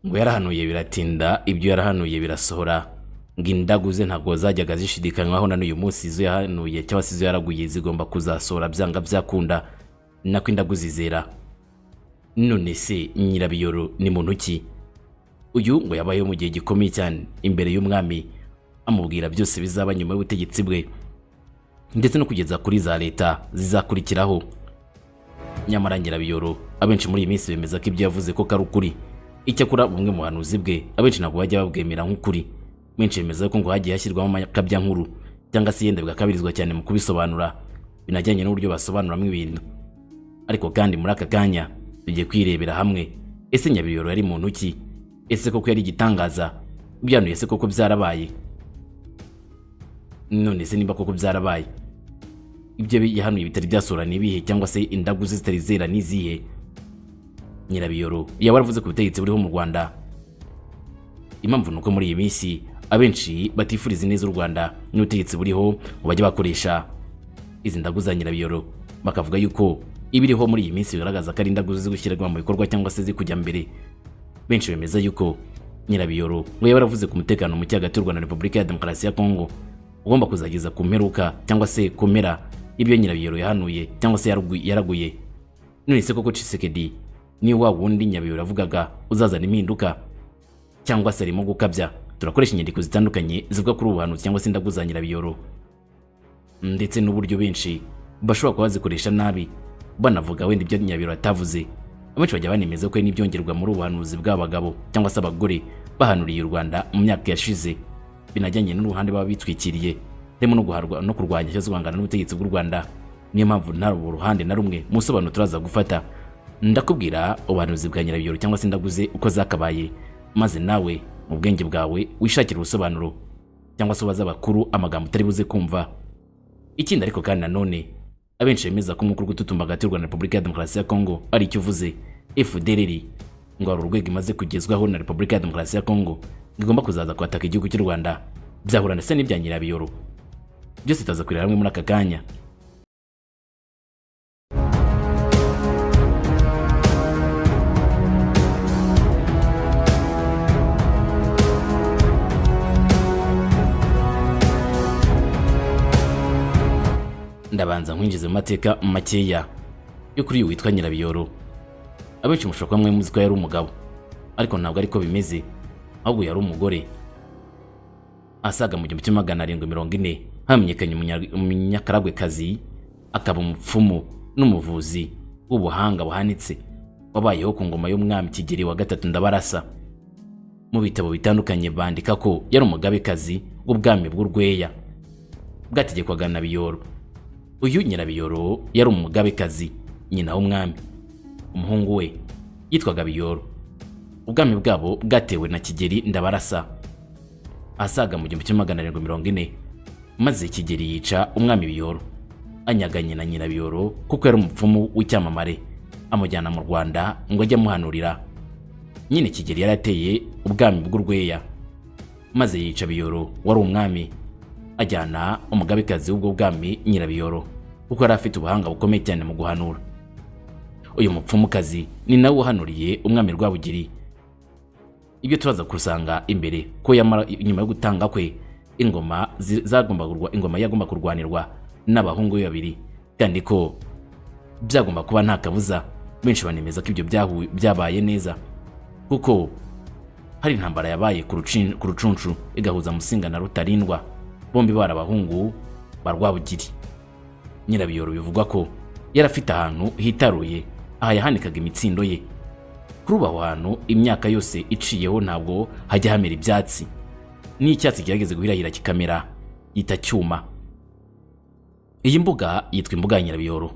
ngo yarahanuye biratinda, ibyo yarahanuye birasohora, ngo indaguze ntabwo zajyaga zishidikanywaho na n'uyu munsi izo yahanuye cyangwa se izo yaraguye zigomba kuzasohora byanga byakunda, nako indaguzi zera. None se Nyirabiyoro ni muntu ki? Uyu ngo yabayeho mu gihe gikomeye cyane imbere y'umwami, amubwira byose bizaba nyuma y'ubutegetsi bwe ndetse no kugeza kuri za leta zizakurikiraho. Nyamara Nyirabiyoro abenshi muri iyi minsi bemeza ko ibyo yavuze ko ari ukuri. Icyakora bumwe mu bahanuzi bwe abenshi ntabwo bajya babwemera nk'ukuri. Benshi bemeza ko ngo hagiye hashyirwamo amakabya nkuru cyangwa se yenda bigakabirizwa cyane mu kubisobanura, binajyanye n'uburyo basobanuramo ibintu. Ariko kandi muri aka kanya tugiye kwirebera hamwe, ese Nyirabiyoro yari muntu ki? Ese koko yari igitangaza? Byanuye se koko byarabaye? None se niba koko byarabaye, ibyo yahanuye bitari byasohora ibihe cyangwa se indaguzi zitari zera n'izihe? Nyirabiyoro yaba yaravuze ku butegetsi buriho mu Rwanda. Impamvu nuko muri iyi minsi abenshi batifuriza neza u Rwanda n'ubutegetsi buriho ngo bajye bakoresha izi ndaguzi za Nyirabiyoro, bakavuga yuko ibiriho muri iyi minsi bigaragaza ko ari indaguzi zo gushyirwa mu bikorwa cyangwa se zikujya mbere. Benshi bemeza yuko Nyirabiyoro ngo yaba yaravuze ku mutekano muke hagati y'u Rwanda na Repubulika ya Demokarasi ya Kongo ugomba kuzageza ku mperuka cyangwa se kumera ibyo Nyirabiyoro yahanuye cyangwa se yaraguye. None se koko Tshisekedi ni wa wundi Nyirabiyoro avugaga uzazana impinduka cyangwa se arimo gukabya? Turakoresha inyandiko zitandukanye zivuga kuri ubuhanuzi cyangwa se indaguzi za Nyirabiyoro, ndetse n'uburyo benshi bashobora kuba bazikoresha nabi banavuga wenda ibyo Nyirabiyoro atavuze. Abenshi bajya banemeza ko n'ibyongerwa muri ubuhanuzi bw'abagabo cyangwa se abagore bahanuriye u Rwanda mu myaka yashize, binajyanye n'uruhande baba bitwikiriye, harimo no guharwa no kurwanya cyangwa guhangana n'ubutegetsi bw'u Rwanda. Niyo mpamvu nta ruhande na rumwe mu sobanuro turaza gufata. Ndakubwira ubuhanuzi bwa Nyirabiyoro cyangwa se indaguze uko zakabaye, maze nawe mu bwenge bwawe wishakira ubusobanuro cyangwa se ubaza abakuru amagambo utari buze kumva. Ikindi ariko kandi nanone abenshi bemeza ko umukuru gututumba hagati y'u Rwanda na Repubulika ya Demokarasi ya Kongo ari icyo uvuze FDLR, ngo ari urwego imaze kugezwaho na Repubulika ya Demokarasi ya Kongo igomba kuzaza kwataka igihugu cy'u Rwanda. Byahura ndetse n'ibya Nyirabiyoro byose taza kurira hamwe muri aka kanya. Ndabanza nkwinjize mu mateka makeya yo kuri uyu witwa Nyirabiyoro. Abenshi mushobora kuba mwe muzi ko yari umugabo, ariko ntabwo ariko bimeze, ahubwo yari umugore. Asaga mu 1740 hamenyekanye umunyakaragwekazi, akaba umupfumu n'umuvuzi w'ubuhanga buhanitse wabayeho ku ngoma y'umwami Kigeli wa gatatu Ndabarasa. Mu bitabo bitandukanye bandika ko yari umugabekazi w'ubwami bw'Urweya bwategekwaga na Biyoro. Uyu Nyirabiyoro yari umugabekazi, nyina w'umwami. Umuhungu we yitwaga Biyoro. Ubwami bwabo bwatewe na Kigeli Ndabarasa asaga mu 1740, maze Kigeli yica umwami Biyoro, anyaganye na Nyirabiyoro kuko yari umupfumu w'icyamamare, amujyana mu Rwanda ngo ajye amuhanurira. Nyine Kigeli yarateye ubwami bw'Urweya, maze yica Biyoro wari umwami, ajyana umugabekazi w'ubwo bwami Nyirabiyoro kuko yari afite ubuhanga bukomeye cyane mu guhanura. Uyu mupfumukazi ni nawe wahanuriye umwami Rwabugiri. Ibyo turaza kusanga imbere ko nyuma yo gutanga kwe ingoma yagomba kurwanirwa n'abahungu be babiri, kandi ko byagomba kuba nta kabuza. Benshi banemeza ko ibyo byabaye neza kuko hari intambara yabaye ku rucunshu igahuza Musinga na Rutarindwa, bombi bari abahungu ba Rwabugiri. Nyirabiyoro bivugwa ko yarafite ahantu hitaruye aha yahanikaga imitsindo ye. Kuri aho hantu imyaka yose iciyeho ntabwo hajya hamera ibyatsi, n'icyatsi kirageze guhirahira kikamera yita cyuma. Iyi mbuga yitwa imbuga ya Nyirabiyoro,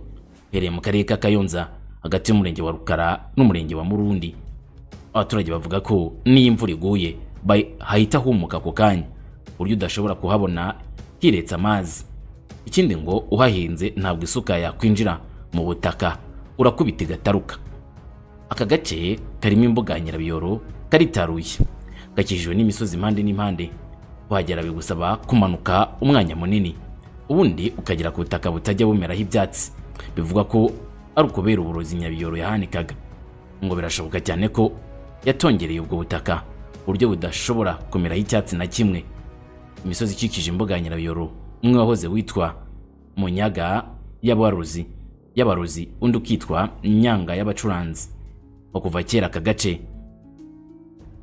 hereye mu karere ka Kayonza hagati y'umurenge wa Rukara n'umurenge wa Murundi. Abaturage bavuga ko n'iyo imvura iguye hahita humuka ako kanya, buryo udashobora kuhabona hiretse amazi. Ikindi ngo uhahinze ntabwo isuka yakwinjira mu butaka, urakubita igataruka. Aka gace karimo imbuga ya Nyirabiyoro karitaruye, gakikijwe n'imisozi impande n'impande. Kuhagera bigusaba kumanuka umwanya munini, ubundi ukagera ku butaka butajya bumeraho ibyatsi. Bivuga ko ari ukubera uburozi Nyirabiyoro yahanikaga. Ngo birashoboka cyane ko yatongereye ubwo butaka uburyo budashobora kumeraho icyatsi na kimwe. Imisozi ikikije imbuga ya Nyirabiyoro, umwe wahoze witwa Munyaga y'abarozi undi ukitwa Nyanga y'abacuranzi, kuva kera aka gace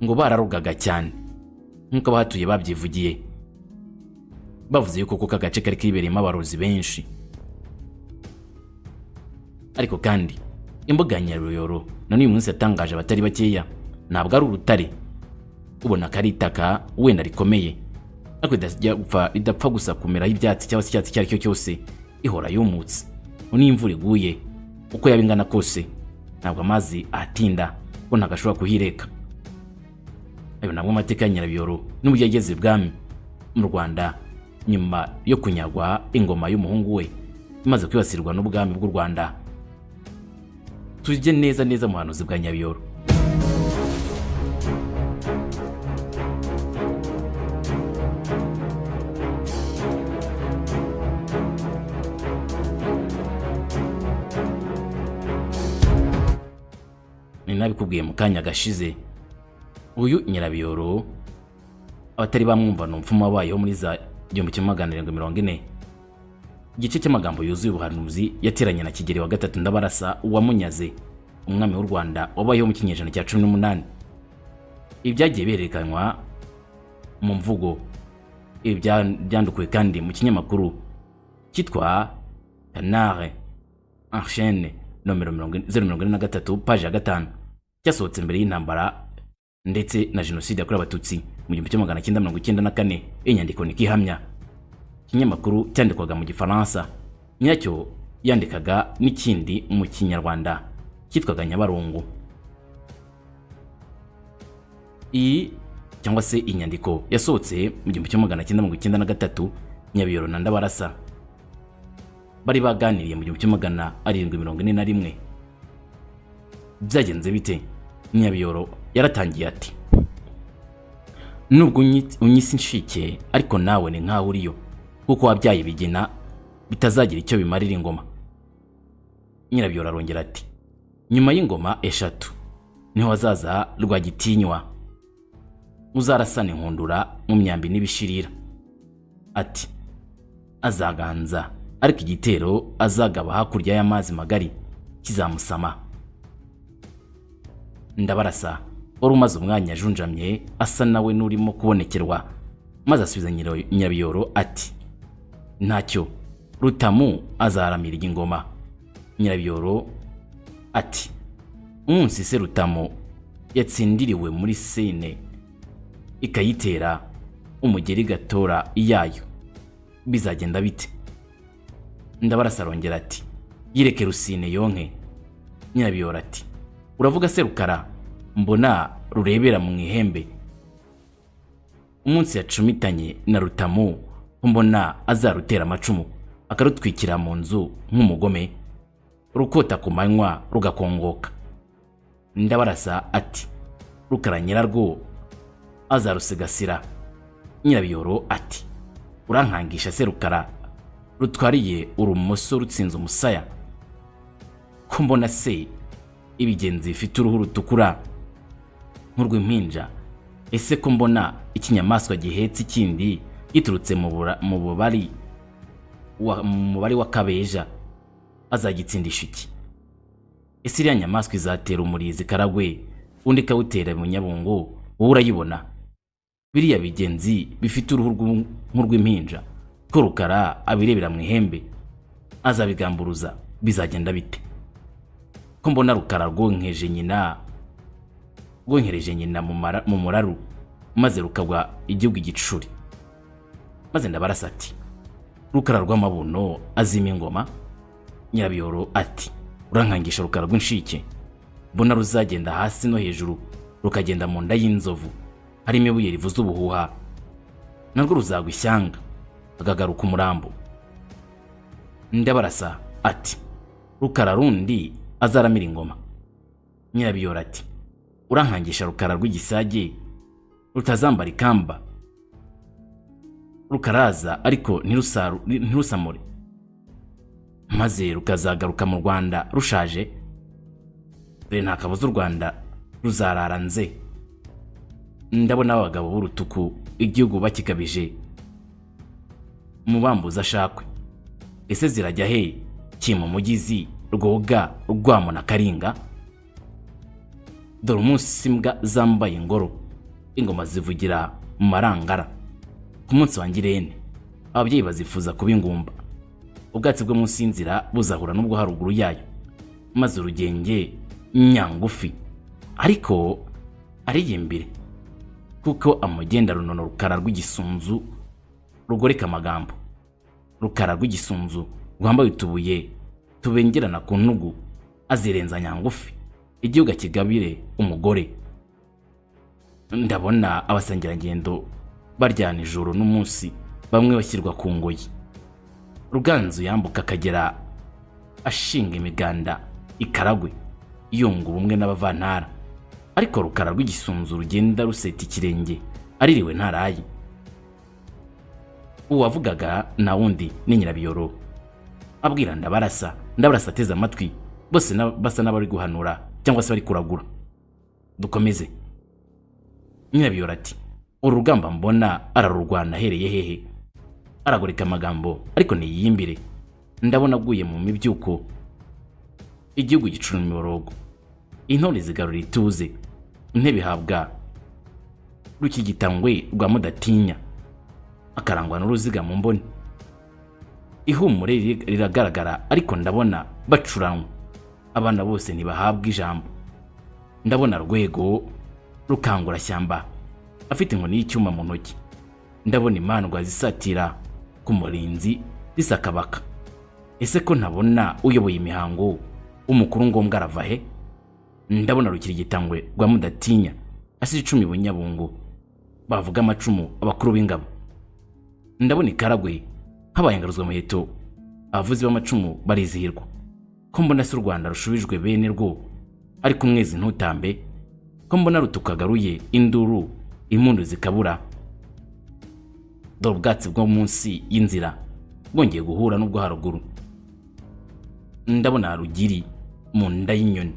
ngo bararugaga cyane nk'uko abahatuye babyivugiye, bavuze yuko aka gace kari kibereyemo abarozi benshi. Ariko kandi imbuga ya Nyirabiyoro none uyu munsi yatangaje abatari bakeya, ntabwo ari urutare, ubona ko ari itaka wenda rikomeye, ariko idapfa gusa kumeraho ibyatsi cyangwa se icyatsi icyo ari cyo cyose, ihora yumutse. N'imvura iguye uko yaba ingana kose ntabwo amazi atinda ko ntagashobora kuhireka. Ayo nabwo amateka ya Nyirabiyoro n'uburyo yageze ibwami mu Rwanda nyuma yo kunyagwa ingoma y'umuhungu we imaze kwibasirwa n'ubwami bw'u Rwanda. Tujye neza mu buhanuzi bwa Nyirabiyoro. Nabikubwiye mu kanya gashize, uyu Nyirabiyoro abatari bamwumva ni umupfumu wabayeho muri za 1740. Igice cy'amagambo yuzuye ubuhanuzi yateranye na Kigeli wa gatatu Ndabarasa wamunyaze, umwami w'u Rwanda wabayeho mu kinyejana cya 18. Ibi byagiye berekanwa mu mvugo, ibi byandukuwe kandi mu kinyamakuru cyitwa Canard Enchaîné nomero 043 page ya 5, cyasohotse mbere y'intambara ndetse na jenoside yakorewe abatutsi mu 1994. Inyandiko nikihamya. Ikinyamakuru cyandikwaga mu Gifaransa, nyacyo yandikaga n'ikindi mu Kinyarwanda cyitwaga Nyabarongo. Iyi cyangwa se inyandiko yasohotse mu 1993. Nyirabiyoro na Ndabarasa bari baganiriye mu 1741. Byagenze bite? Nyirabiyoro yaratangiye ati, nubwo unyisi nshike ariko nawe ni nkaho uriyo, kuko wabyaye bigena bitazagira icyo bimarira ingoma. Nyirabiyoro arongera ati, nyuma y'ingoma eshatu niho hazaza Rwagitinywa, uzarasana inkundura mu myambi n'ibishirira. Ati, azaganza ariko igitero azagaba hakurya y'amazi magari kizamusama. Ndabarasa wari umaze umwanya ajunjamye asa nawe n'urimo kubonekerwa, maze asubiza Nyirabiyoro ati, ntacyo, Rutamu azaramira ingoma. Nyirabiyoro ati, umunsi se Rutamu yatsindiriwe muri Sene ikayitera umugeri gatora iyayo, bizagenda bite? Ndabarasa arongera ati, yireke Rusine yonke. Nyirabiyoro ati, uravuga se Rukara mbona rurebera mu ihembe? Umunsi yacumitanye na Rutamu mbona azarutera amacumu akarutwikira mu nzu nk'umugome, rukota ku manywa rugakongoka. Ndabarasa ati, Rukara nyirarwo azarusigasira. Nyirabiyoro ati, urankangisha se Rukara rutwariye urumoso rutsinze umusaya? Ko mbona se ibigenzi bifite uruhu rutukura nk'urw'impinja, ese ko mbona ikinyamaswa gihetse ikindi giturutse mu bubari wa Kabeja, azagitsindisha iki? Ese iriya nyamaswa izatera umurizi Karagwe undi kawutera mu Nyabungo, wowe urayibona? Biriya bigenzi bifite uruhu nk'urw'impinja ko Rukara abirebera mu ihembe azabigamburuza, bizagenda bite? Ko mbona Rukara rwonkereje nyina mu muraru maze rukagwa igihugu igicuri. Maze Ndabarasa ati, Rukara rw'amabuno azima ingoma? Nyirabiyoro ati, urankangisha Rukara rw'inshike mbona ruzagenda hasi no hejuru, rukagenda mu nda y'inzovu harimo ibuye rivuza ubuhuha, narwo ruzagwa ishyanga agagaruka umurambo. Ndabarasa ati, Rukara rundi azaramira ingoma? Nyirabiyoro ati, urankangisha Rukara rw'igisage rutazambara ikamba, rukaraza ariko ntirusamure, maze rukazagaruka mu Rwanda rushaje? Dore nta kabuza u Rwanda ruzararanze. Ndabona abagabo b'urutuku igihugu bakikabije mu bambuza ashakwe. Ese zirajya he? Kima Mugizi, Rwoga, Rwamo na Karinga? Dore umunsi imbwa zambaye ingoro, ingoma zivugira mu marangara. Ku munsi wa Ngirente ababyeyi bazifuza kuba ingumba. Ubwatsi bwo munsi y'inzira buzahura n'ubwo haruguru yayo, maze urugenge nyangufi ariko ariyimbire, kuko amugenda runono rukara rw'igisunzu rugoreka amagambo. Rukara rw'igisunzu rwambaye utubuye tubengerana ku ntugu, azirenza nyangufi igihugu kigabire umugore. Ndabona abasangirangendo baryana ijoro n'umunsi, bamwe bashyirwa ku ngoyi. Ruganzu yambuka akagera ashinga imiganda ikaragwe yunga ubumwe n'abavantara, ariko rukara rw'igisunzu rugenda ruseta ikirenge aririwe ntaraye. Uwavugaga na wundi ni Nyirabiyoro, abwira Ndabarasa ateze amatwi, bose basa n'abari guhanura cyangwa se bari kuragura. Dukomeze. Nyirabiyoro ati, uru rugamba mbona ararurwana ahereye hehe? Aragoreka amagambo ariko niyimbire. Ndabona aguye mu mibyuko, igihugu gicura imiborogo, intore zigarura ituze, intebe ihabwa Rukigitangwe rwa Mudatinya, akarangwa n'uruziga mu mboni. Ihumure riragaragara ariko ndabona bacuranywe, abana bose ntibahabwa ijambo. Ndabona Rwego rukangura shyamba afite inkoni y'icyuma mu ntoki. Ndabona imandwa zisatira ku murinzi zisakabaka. Ese ko ntabona uyoboye imihango umukuru ngombwa arava he? Ndabona Rukirigitangwe rwa Mudatinya asize 10 Bunyabungo, bavuga amacumu abakuru b'ingabo. Ndabona Ikaragwe habaye ngaruzwa muheto, abavuzi b'amacumu barizihirwa. Ko mbona se u Rwanda rushubijwe bene rwo ariko umwezi ntutambe, ko mbona rutukagaruye induru impundu zikabura. Dore ubwatsi bwo munsi y'inzira bwongeye guhura n'ubwo haruguru. Ndabona Rugiri mu nda y'inyoni,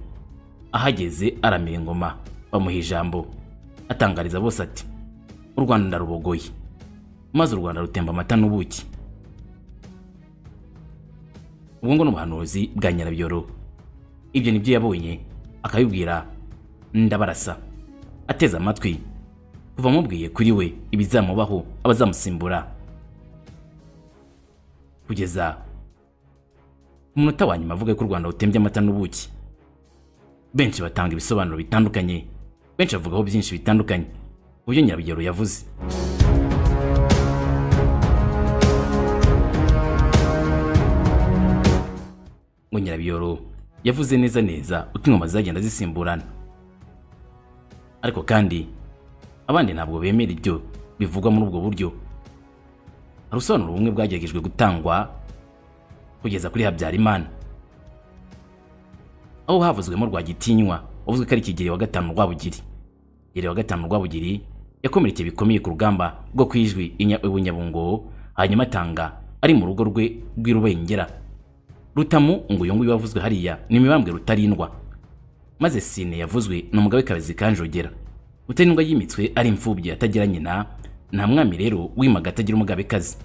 ahageze aramira ingoma, bamuha ijambo atangariza bose ati, u Rwanda ndarubogoye, maze u Rwanda rutemba amata n'ubuki. Ubwo ngo n'ubuhanuzi bwa Nyirabiyoro. Ibyo nibyo yabonye akabibwira Ndabarasa ateze amatwi, kuva mubwiye kuri we ibizamubaho abazamusimbura. Kugeza umunota wa nyuma avuga ko u Rwanda rutembye amata n'ubuki. Benshi batanga ibisobanuro bitandukanye, benshi bavugaho byinshi bitandukanye uburyo Nyirabiyoro yavuze. Ngo Nyirabiyoro yavuze neza uko ingoma zagenda zisimburana, ariko kandi abandi ntabwo bemera ibyo bivugwa muri ubwo buryo. Harusobanura ubumwe bwagerageje gutangwa kugeza kuri Habyarimana, aho havuzwemo Rwagitinywa wavuzwe ko ari Kigeli wa gatanu Rwabugiri. Kigeli wa gatanu Rwabugiri yakomerekeye bikomeye ku rugamba rwo kwijwi Bunyabungo, hanyuma atanga ari mu rugo rwe rw'Irubengera. Rutamu ngo uyu nguyu wavuzwe hariya ni Mibambwe Rutarindwa, maze Sine yavuzwe n'umugabekazi Kanjogera. Rutarindwa yimitswe ari imfubyi atagira nyina, nta mwami rero wimaga atagira umugabekazi,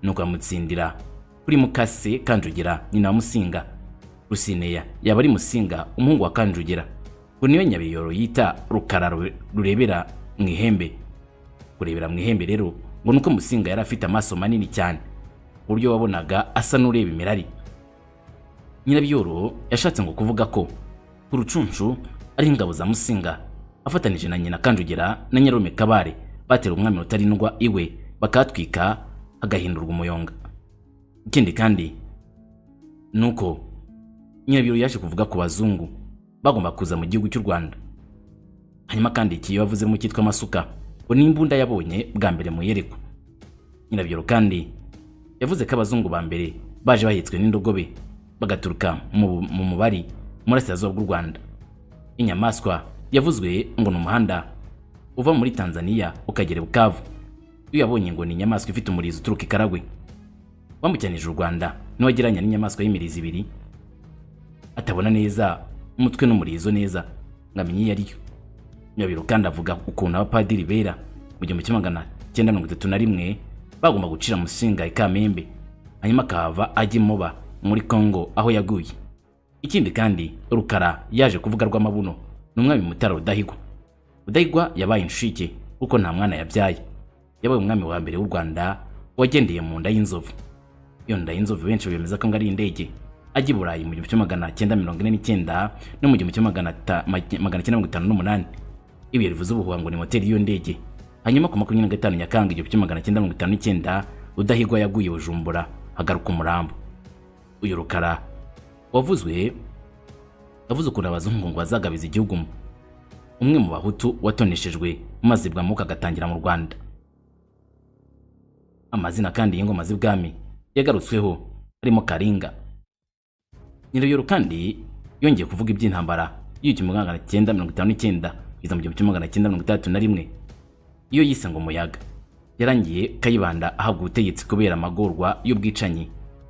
nuko amutsindira kuri mukase Kanjogera nyina wa Musinga. Rusineya yaba ari Musinga umuhungu wa Kanjogera, ngo niwe Nyabiyoro yita rukara rurebera mu ihembe. Kurebera mu ihembe rero ngo nuko Musinga yari afite amaso manini cyane, uburyo wabonaga asa n'ureba imirari. Nyirabiyoro yashatse ngo kuvuga ko ku Rucunshu ari ingabo za Musinga afatanije na nyina Kanjogera na Nyarume Kabare batera umwami Rutarindwa iwe, bakatwika hagahindurwa umuyonga. Ikindi kandi nuko Nyirabiyoro yaje kuvuga ko bazungu bagomba kuza mu gihugu cy'u Rwanda. Hanyuma kandi iki yavuze mu cyitwa Masuka ngo n'imbunda yabonye bwa mbere mu yerekwa. Nyirabiyoro kandi yavuze ko abazungu ba mbere baje bahitswe n'indogobe bagaturuka mu mubari murasirazuba bw'u Rwanda. Inyamaswa yavuzwe ngo n'umuhanda uva muri Tanzania ukagera Bukavu. Iyo yabonye ngo ni inyamaswa ifite umurizo uturuka Ikaragwe. Wambukyanije u Rwanda niwageranya n'inyamaswa y'imirizo ibiri, atabona neza umutwe n'umurizo neza ngamenye yariyo. Nyabiro kandi avuga ukuntu abapadiri bera mu 1931 bagomba gucira Musinga i Kamembe hanyuma akava ajya Moba muri Kongo aho yaguye. Ikindi kandi Rukara yaje kuvuga Rwamabuno n'umwami Mutara Rudahigwa. Rudahigwa yabaye inshike kuko nta mwana yabyaye. Yabaye umwami wa mbere w'u Rwanda wagendeye mu nda y'inzovu. Iyo nda y'inzovu benshi bemeza ko ngari indege ajya i Burayi mu 1949 no mu 1958. Ibi bivuze ubuhuha ngo ni moteri y'iyo ndege. Hanyuma ku 25 Nyakanga 1959 Rudahigwa yaguye Bujumbura hagaruka umurambo. Uyu Rukara yavuze ukuntu abazungu ngo bazagabiza igihugu. Umwe mu bahutu watoneshejwe maze bwamuka agatangira mu Rwanda. Amazina kandi y'ingoma z'ibwami yagarutsweho harimo Karinga. Nyirabiyoro kandi yongeye kuvuga iby'intambara y'1959 iza mu 1961 iyo yise ngo Muyaga. Yarangiye Kayibanda ahabwa ubutegetsi kubera amagorwa y'ubwicanyi,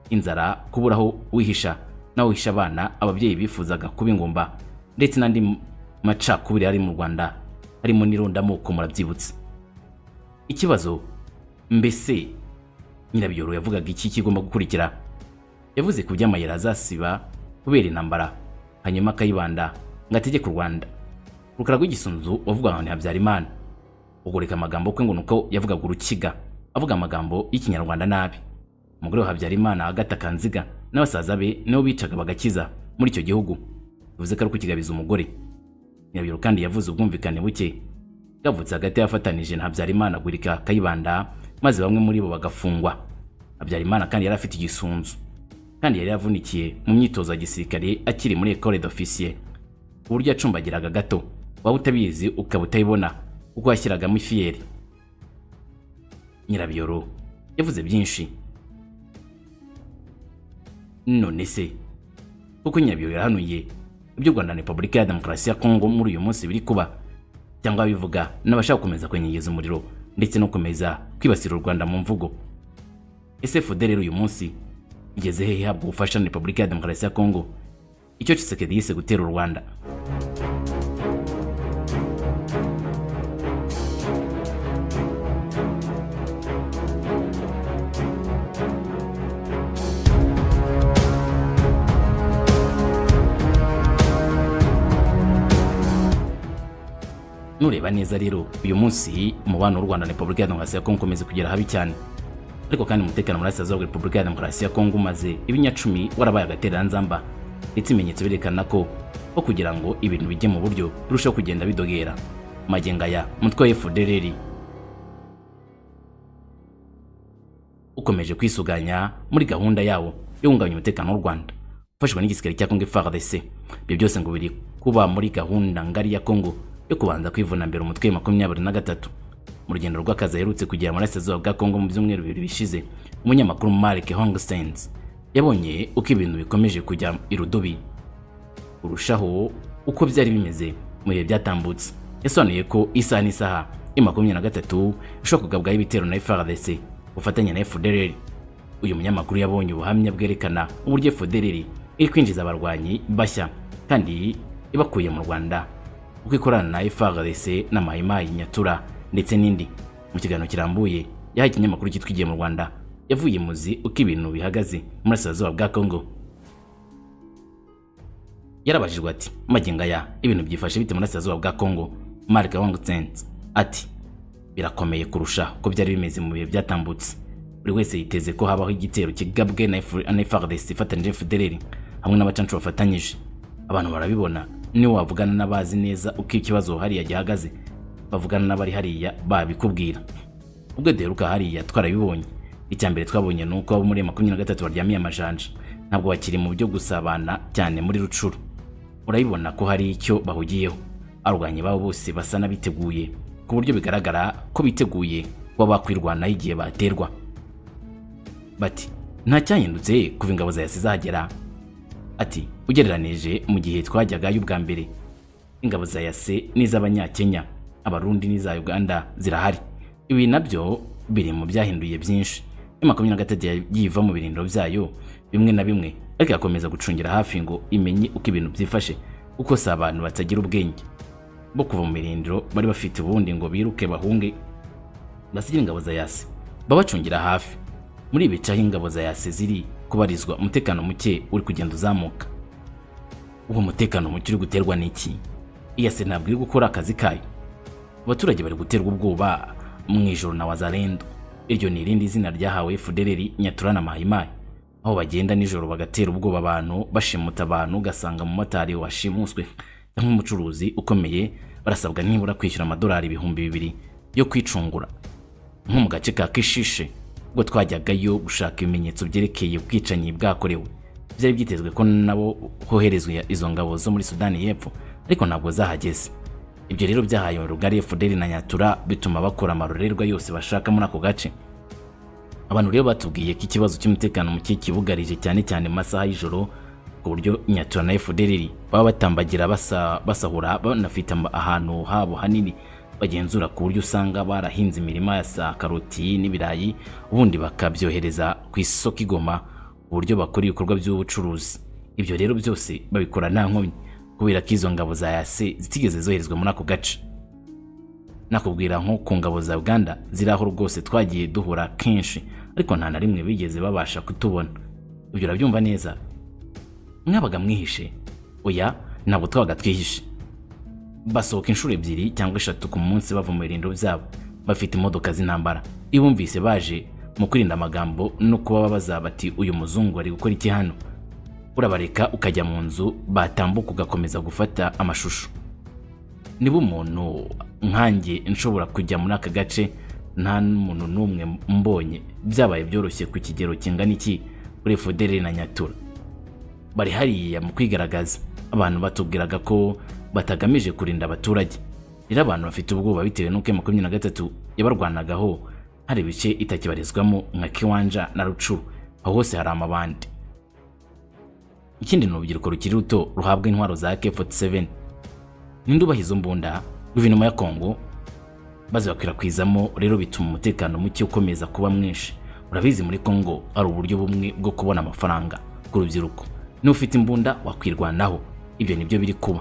inzara, kuburaho wihisha naho wihisha abana ababyeyi bifuzaga kuba ingomba ndetse n'andi macakubiri ari mu Rwanda harimo n'irondamoko murabyibutse. Ikibazo mbese Nyirabiyoro yavugaga iki kigomba gukurikira? Yavuze ku by'amayira azasiba kubera intambara hanyuma Kayibanda ngategeka u Rwanda. Rukara rw'igisunzu wavuga ngo Habyarimana ugoreka amagambo kwe ngo nuko yavugaga urukiga avuga amagambo y'ikinyarwanda nabi. Umugore wa Habyarimana Agatha Kanziga n'abasaza be nibo bicaga bagakiza muri icyo gihugu. Bivuze ko ari kukigabiza umugore. Nyirabiyoro kandi yavuze ubwumvikane buke bwavutse hagati yafatanije na Habyarimana gurika Kayibanda maze bamwe muri bo bagafungwa. Habyarimana kandi yari afite igisunzu kandi yari yavunikiye mu myitozo ya gisirikare akiri muri École d'Officier. Uburyo yacumbagiraga gato waba utabizi ukaba utayibona kuko yashyiragamo ifiyeri. Nyirabiyoro yavuze byinshi. None se kuko Nyirabiyoro yarahanuye ibyo Rwanda na Repubulika ya Demokarasi ya Kongo muri uyu munsi biri kuba, cyangwa bivuga n'abashaka gukomeza kwenyegeza umuriro ndetse no komeza kwibasira u Rwanda mu mvugo? Ese FDLR uyu munsi igeze hehe habwo gufasha Repubulika ya Demokarasi ya Kongo icyo Tshisekedi yise gutera u Rwanda? Nureba neza rero uyu munsi umubano w'u Rwanda na Repubulika ya Demokarasi ya Kongo ukomeza kugera habi cyane. Ariko kandi umutekano muri Burasirazuba bwa Repubulika ya Demokarasi ya Kongo umaze ibinyacumi warabaye agatereranzamba ndetse ibimenyetso birekana ko kugira ngo ibintu bijye mu buryo birushaho kugenda bidogera. Magenga ya mutwe wa FDLR ukomeje kwisuganya muri gahunda yawo yo kungabanya umutekano w'u Rwanda ufashwe n'igisirikare cya Kongo FARDC. Ibyo byose ngo biri kuba muri gahunda ngari ya Kongo yo kubanza kwivuna mbere umutwe wa 23. Mu rugendo rw'akazi aherutse kugera muri Burasirazuba bwa Kongo mu byumweru bibiri bishize, umunyamakuru Mark Hongstens yabonye uko ibintu bikomeje kujya irudubi urushaho uko byari bimeze mu bihe byatambutse. Yasobanuye ko isaha n'isaha ya23 ishobora kugabwaho ibitero na FARDC ufatanya na FDLR. Uyu munyamakuru yabonye ubuhamya bwerekana uburyo FDLR iri kwinjiza abarwanyi bashya kandi ibakuye mu Rwanda, uko ikorana na FARDC na Mayimayi Nyatura ndetse n'indi. Mu kiganiro kirambuye yahaye ikinyamakuru cyitwa Igihe mu Rwanda yavuye muzi uko ibintu bihagaze muri Burasirazuba bwa Kongo. Yarabajijwe ati magenga ya ibintu byifashe bite muri Burasirazuba bwa Kongo? Mark Hongstens ati birakomeye kurusha uko byari bimeze mu bihe byatambutse. Buri wese yiteze ko habaho igitero kigabwe na FARDC ifatanyije FDLR hamwe n'abacancu bafatanyije. Abantu barabibona, niwe wavugana n'abazi neza uko ikibazo hariya gihagaze, bavugana n'abari hariya babikubwira. Ubwo deruka hariya twarabibonye. Icyambere twabonye nuko abo muri 23 baryamiye amajanja ntabwo bakiri mu byo gusabana cyane muri Rucuru. Urabibona ko hari icyo bahugiyeho. Arwanye babo bose basa nabiteguye ku buryo bigaragara ko biteguye kuba bakwirwana igihe baterwa. Bati nta cyahindutse kuva ingabo za yasize hagera. Ati ugereranije mu gihe twajyaga y'ubwa mbere, ingabo za yase n'iz'abanyakenya, abarundi n'iza Uganda zirahari. Ibi nabyo biri mu byahinduye byinshi. 23 yiva mu birindiro byayo bimwe na bimwe, ariko yakomeza gucungira hafi ngo imenye uko ibintu byifashe, uko si abantu batagira ubwenge. bo kuva mu mirindiro bari bafite ubundi ngo biruke bahunge basigire ingabo za yase babacungira hafi. Muri ibi bice aho ingabo za yase ziri kubarizwa, umutekano muke uri kugenda uzamuka. Uwo mutekano muke uri guterwa n'iki? Yase ntabwo iri gukora akazi kayo. Abaturage bari guterwa ubwoba mu ijoro na wazalendo. Iryo ni irindi zina ryahawe FDLR, Nyatura na Mai Mai, aho bagenda nijoro bagatera ubwoba abantu, bashimuta abantu, ugasanga mu motari washimuswe cyangwa umucuruzi ukomeye barasabwa nibura kwishyura amadolari ibihumbi 2,000 yo kwicungura. Nko mu gace ka Kishishe ubwo twajyagayo gushaka ibimenyetso byerekeye ubwicanyi bwakorewe, byari byitezwe ko nabo hoherezwa izo ngabo zo muri Sudani y'Epfo, ariko ntabwo zahageze. Ibyo rero byahaye rugari FDLR na Nyatura, bituma bakora amarorerwa yose bashaka muri ako gace. Abantu rero batubwiye ko ikibazo cy'umutekano muke kibugarije cyane cyane mu masaha y'ijoro, ku buryo Nyatura na FDLR baba batambagira basahura, banafite ahantu habo hanini bagenzura, ku buryo usanga barahinze imirima ya sa karoti n'ibirayi, ubundi bakabyohereza ku isoko Igoma, ku buryo bakora ibikorwa by'ubucuruzi. Ibyo rero byose babikora nta nkomyi, kubera ko izo ngabo za yase zitigeze zoherezwa muri ako gace. Nakubwira nko ku ngabo za Uganda ziri aho rwose twagiye duhura kenshi, ariko nta na rimwe bigeze babasha kutubona. Ibyo urabyumva neza? Mwabaga mwihishe? Oya, ntabwo twabaga twihishe. Basohoka inshuro 2 cyangwa 3 ku munsi bava mu birindiro byabo, bafite imodoka z'intambara. Ibumvise baje mu kwirinda amagambo no kuba babaza bati uyu muzungu ari gukora iki hano, urabareka ukajya mu nzu, batambuka ugakomeza gufata amashusho. Niba umuntu nkanjye nshobora kujya muri aka gace nta n'umuntu n'umwe mbonye, byabaye byoroshye ku kigero kingana iki kuri FDLR na Nyatura. Bari hariya mu kwigaragaza, abantu batubwiraga ko batagamije kurinda abaturage. Rero abantu bafite ubwoba bitewe n'uko M23 yabarwanagaho hari ibice itakibarizwamo nka Kiwanja na Rucu, aho hose hari amabandi. Ikindi ni urubyiruko rukiri ruto ruhabwa intwaro za AK47. Nindubahizo mbunda guverinoma ya Kongo bazibakwirakwizamo, rero bituma umutekano muke ukomeza kuba mwinshi. Urabizi muri Kongo ari uburyo bumwe bwo kubona amafaranga ku rubyiruko, ni ufite imbunda wakwirwanaho. Ibyo nibyo biri kuba.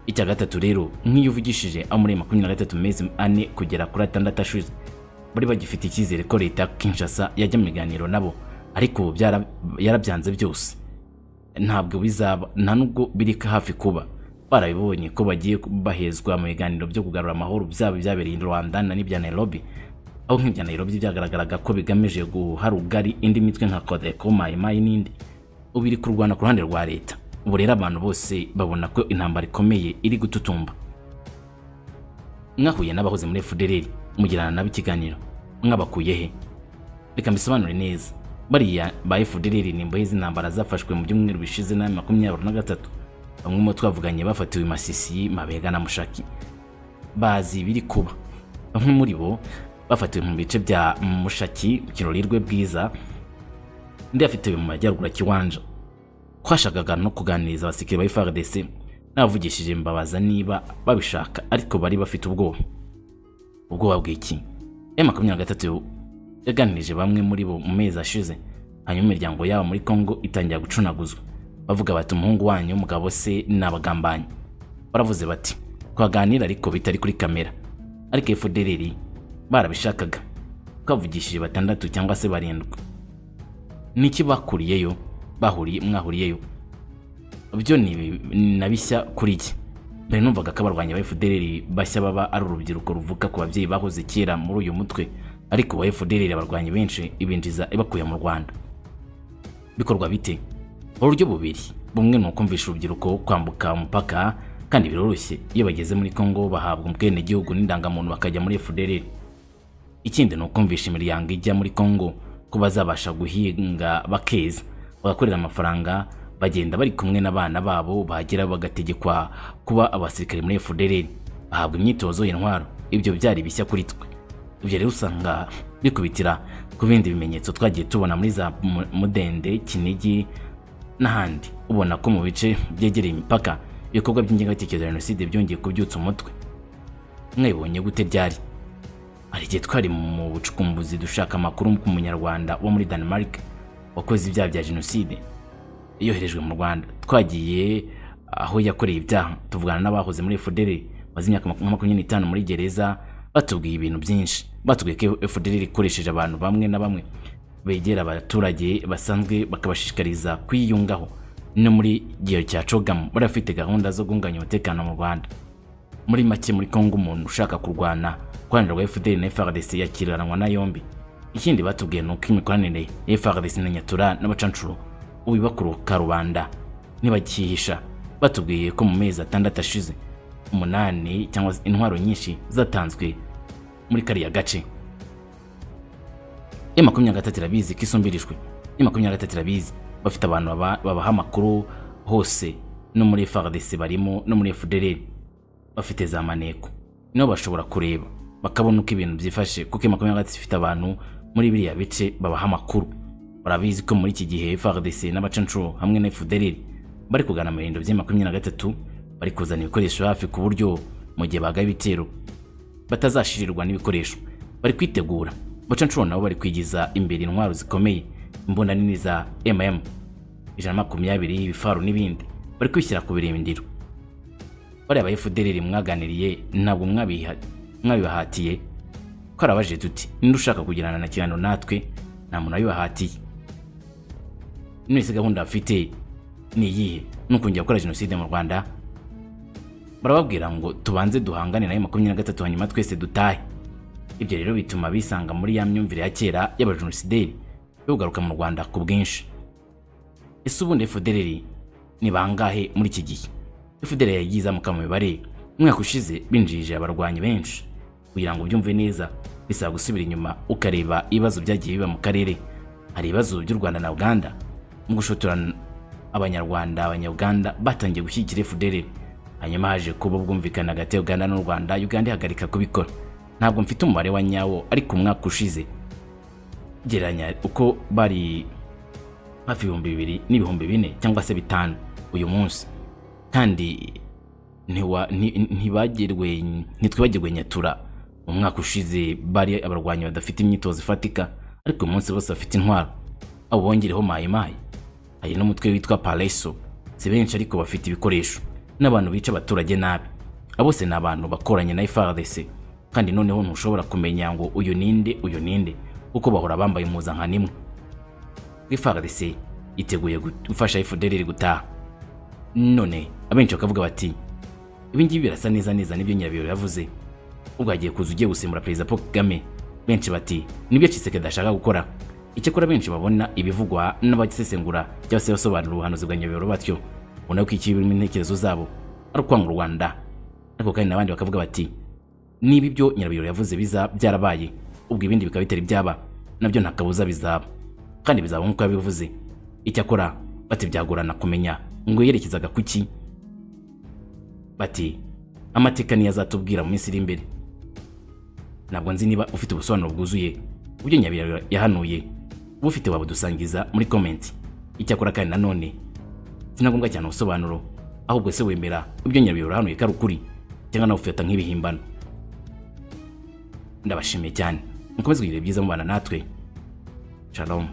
Icya gatatu rero, nk'iyo uvugishije aho muri 23 mezi 4 kugera kuri 6 ashize, bari bagifite icyizere ko leta Kinshasa yajya mu biganiro nabo, ariko yarabyanze byose. Ntabwo bizaba, nta nubwo biri hafi kuba. Barabibonye ko bagiye bahezwa mu biganiro byo kugarura amahoro byaba byabereye i Rwanda na n'ibya Nairobi, aho nk'ibya Nairobi byagaragaraga ko bigamije guharugari indi mitwe nka Codeco, Mai Mai n'indi, ubiri kurwana ku ruhande rwa leta. Ubu rero abantu bose babona ko intambara ikomeye iri gututumba. Mwahuye n'abahoze muri FDLR mugirana nabo ikiganiro, mwabakuye he? Reka mbisobanure neza. Bariya ba FDLR ni imbohe z'intambara zafashwe mu byumweru bishize na 23. Bamwe mu twavuganye bafatiwe Masisi, Mabega na Mushaki, bazi biri kuba. Bamwe muri bo bafatiwe mu bice bya Mushaki, Kirorirwe, Bwiza, ndi afitiwe mu majyaruguru Kiwanja. Twashakaga no kuganiriza abasikiri ba FARDC, navugishije mbabaza niba babishaka, ariko bari bafite ubwoba bw'iki. M23 yaganirije bamwe muri bo mu mezi ashize, hanyuma imiryango yabo muri Kongo itangira gucunaguzwa. Bavuga bati umuhungu wanyu umugabo se n'abagambanyi. Baravuze bati twaganira ariko bitari kuri kamera, ariko FDLR barabishakaga. Twavugishije 6 cyangwa se 7. Niki bakuriyeyo? Mwahuriyeyo? Byo ni nabishya kuri iki. Mbere numvaga ko abarwanya ba FDLR bashya baba ari urubyiruko ruvuka ku babyeyi bahoze kera muri uyu mutwe, ariko wa FDLR abarwanya benshi ibinjiza ibakuye mu Rwanda. Bikorwa bite? Uburyo bubiri. Bumwe ni ukumvisha urubyiruko kwambuka umupaka, kandi biroroshye. Iyo bageze muri Kongo bahabwa ubwene gihugu n'indangamuntu bakajya muri FDLR. Ikindi ni ukumvisha imiryango ijya muri Kongo ko bazabasha guhinga bakeza, bagakorera amafaranga, bagenda bari kumwe n'abana babo, bagira bagategekwa kuba abasirikare muri FDLR, bahabwa imyitozo y'intwaro. Ibyo byari bishya kuri twe. Ibyo rero usanga bikubitira ku bindi bimenyetso twagiye tubona muri za Mudende, Kinigi n'ahandi. Ubona ko mu bice byegereye imipaka ibikorwa by'ingengabitekerezo ya Jenoside byongeye kubyutsa umutwe. Mwebonye gute ryari? Ari gihe twari mu bucukumbuzi dushaka amakuru ku munyarwanda wo muri Denmark wakoze ibyaha bya Jenoside yoherejwe mu Rwanda. Twagiye aho yakoreye ibyaha, tuvugana n'abahoze muri FDLR maze imyaka 25 muri gereza, batubwiye ibintu byinshi. Batubwiye ko FDLR ikoresheje abantu bamwe na bamwe begera abaturage basanzwe bakabashishikariza kwiyungaho no muri gihe cya CHOGM barafite gahunda zo gunganya umutekano mu Rwanda. Muri make muri Kongo umuntu ushaka kurwana kwanira rwa FDLR na FARDC yakiranwa na yombi. Ikindi batubwiye nuko imikoranire ya FARDC na Nyatura n'abacancuro ubibakuru karubanda nibakihisha. Batubwiye ko mu mezi 6 ashize 8 cyangwa intwaro nyinshi zatanzwe muri kariya gace. M23 irabizi kisumbirijwe. M23 irabizi bafite abantu babaha amakuru hose, no muri FARDC barimo no muri FDLR bafite za maneko. No bashobora kureba bakabona uko ibintu byifashe, kuko M23 ifite abantu muri biriya bice babaha amakuru. Barabizi ko muri iki gihe FARDC n'abacancuro hamwe na FDLR bari kugana mu bindo bya M23, bari kuzana ibikoresho hafi ku buryo mu gihe bagaye ibitero batazashirirwa n'ibikoresho. Bari kwitegura. Abacancuro nabo bari kwigiza imbere intwaro zikomeye, imbunda nini za M120 ibifaru n'ibindi. Bari kwishyira ku birindiro. Bari aba FDLR mwaganiriye ntabwo mwabibahatiye. Ko arabaje tuti ninde ushaka kugirana na kirano natwe, nta muntu abibahatiye. Nise gahunda afite ni iyihe? Nuko njya gukora genocide mu Rwanda? Barababwira ngo tubanze duhangane na M23 hanyuma twese dutahe. Ibyo rero bituma bisanga muri ya myumvire ya kera y'abajenosideri yogaruka mu Rwanda ku bwinshi. Ese ubundi FDLR ni bangahe muri iki gihe? FDLR yagize mu mibare umwaka ushize binjije abarwanyi benshi. Kugira ngo byumve neza bisaba gusubira inyuma ukareba ibibazo byagiye biba mu karere. Hari ibibazo by'u Rwanda na Uganda mu gushotora abanyarwanda, abanyuganda batangiye gushyigikira FDLR. Hanyuma haje kuba bwumvikana hagati ya Uganda n'u Rwanda, Uganda ihagarika kubikora. Ntabwo mfite umubare wa nyawo, ariko umwaka ushize geranya uko bari hafi 2000 n'ibihumbi 4 cyangwa se 5 uyu munsi. Kandi ntitwibagirwe Nyatura. Mu mwaka ushize bari abarwanyi badafite imyitozo ifatika, ariko umunsi bose bafite intwaro. Abo bongereho mayimayi, hari n'umutwe witwa Pareso. Si benshi ariko bafite ibikoresho n'abantu bica abaturage nabi. Abose ni abantu bakoranye na FARDC, kandi noneho ntushobora kumenya ngo uyu ninde kuko bahora bambaye impuzankano imwe. FARDC iteguye gufasha FDLR gutaha. None abenshi bakavuga bati ibi ngibi birasa neza nibyo Nyirabiyoro yavuze, ubwo agiye kuza ugiye gusimbura Perezida Paul Kagame. Benshi bati nibyo Tshisekedi ashaka gukora. Icyakora benshi babona ibivugwa n'abasesengura cyangwa se basobanura ubuhanuzi bwa Nyirabiyoro batyo, ubona ko iki biri mu ntekerezo zabo ari kwanga u Rwanda. Ariko kandi nabandi bakavuga bati niba ibyo Nyirabiyoro yavuze byarabaye, ubwo ibindi bikaba bitari byaba, nabyo nta kabuza bizaba, kandi bizaba nk'uko yabivuze. Icyakora bati byagorana kumenya ngo yerekezaga kuki. Bati amateka niyo azatubwira mu minsi iri imbere. Ntabwo nzi niba ufite ubusobanuro bwuzuye ubyo Nyirabiyoro yahanuye, ufite wabo dusangiza muri comment. Icyakora kandi nanone sinagombwa cyane ubusobanuro, ahubwo se wemera ibyo Nyirabiyoro yahanuye ko ari ukuri cyangwa nawe ufata nk'ibihimbano. Ndabashimiye cyane, mukomeze kugira byiza mubana natwe. Shalom.